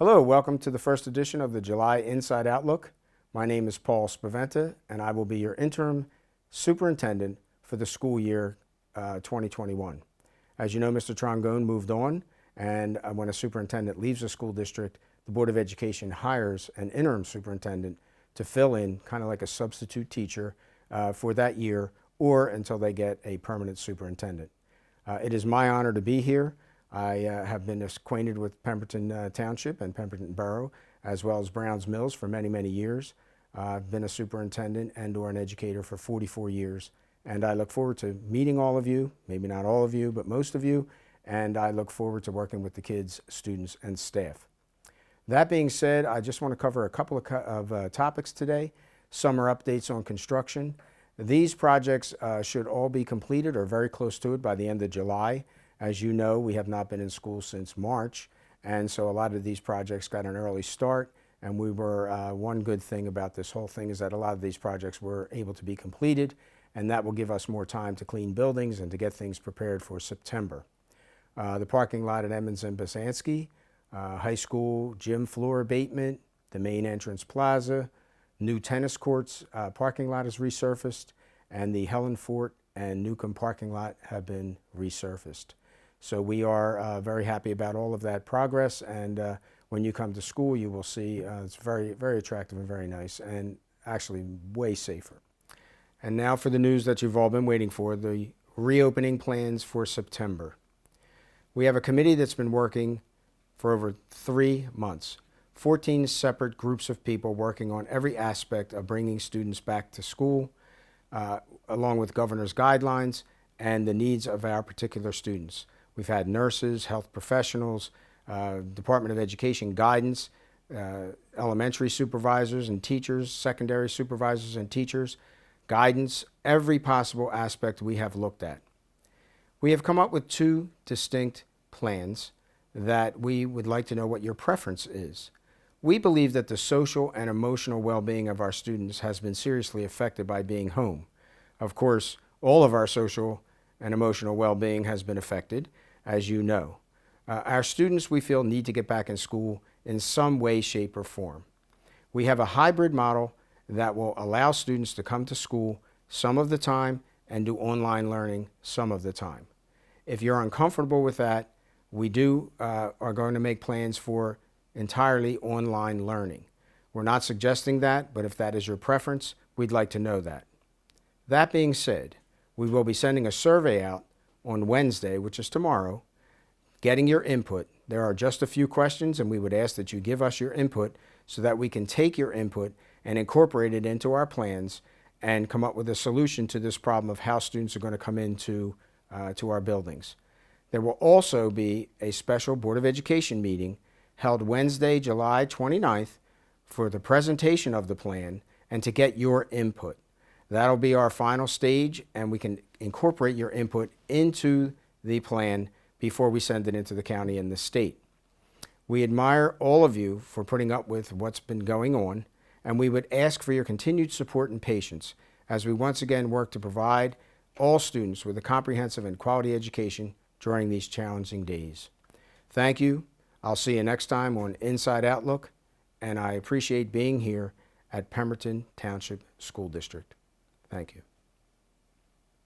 Hello, welcome to the first edition of the July Inside Outlook. My name is Paul Spaventa, and I will be your interim superintendent for the school year 2021. As you know, Mr. Trongone moved on, and when a superintendent leaves a school district, the Board of Education hires an interim superintendent to fill in, kind of like a substitute teacher for that year or until they get a permanent superintendent. It is my honor to be here. I have been acquainted with Pemberton Township and Pemberton Borough, as well as Browns Mills for many, many years. I've been a superintendent and/or an educator for 44 years, and I look forward to meeting all of you, maybe not all of you, but most of you, and I look forward to working with the kids, students, and staff. That being said, I just want to cover a couple of topics today. Summer updates on construction. These projects should all be completed or very close to it by the end of July. As you know, we have not been in school since March, and so a lot of these projects got an early start, and we were, one good thing about this whole thing is that a lot of these projects were able to be completed, and that will give us more time to clean buildings and to get things prepared for September. The parking lot at Emmons and Bosansky, high school gym floor abatement, the main entrance plaza, new tennis courts parking lot is resurfaced, and the Helen Fort and Newcomb parking lot have been resurfaced. So we are very happy about all of that progress, and when you come to school, you will see it's very, very attractive and very nice, and actually way safer. And now for the news that you've all been waiting for, the reopening plans for September. We have a committee that's been working for over 3 months, 14 separate groups of people working on every aspect of bringing students back to school, along with governor's guidelines and the needs of our particular students. We've had nurses, health professionals, Department of Education guidance, elementary supervisors and teachers, secondary supervisors and teachers, guidance, every possible aspect we have looked at. We have come up with 2 distinct plans that we would like to know what your preference is. We believe that the social and emotional well-being of our students has been seriously affected by being home. Of course, all of our social and emotional well-being has been affected, as you know. Our students, we feel, need to get back in school in some way, shape, or form. We have a hybrid model that will allow students to come to school some of the time and do online learning some of the time. If you're uncomfortable with that, we are going to make plans for entirely online learning. We're not suggesting that, but if that is your preference, we'd like to know that. That being said, we will be sending a survey out on Wednesday, which is tomorrow, getting your input. There are just a few questions, and we would ask that you give us your input so that we can take your input and incorporate it into our plans and come up with a solution to this problem of how students are going to come into to our buildings. There will also be a special Board of Education meeting held Wednesday, July 29th for the presentation of the plan and to get your input. That'll be our final stage, and we can incorporate your input into the plan before we send it into the county and the state. We admire all of you for putting up with what's been going on, and we would ask for your continued support and patience as we once again work to provide all students with a comprehensive and quality education during these challenging days. Thank you. I'll see you next time on Inside Outlook, and I appreciate being here at Pemberton Township School District. Thank you.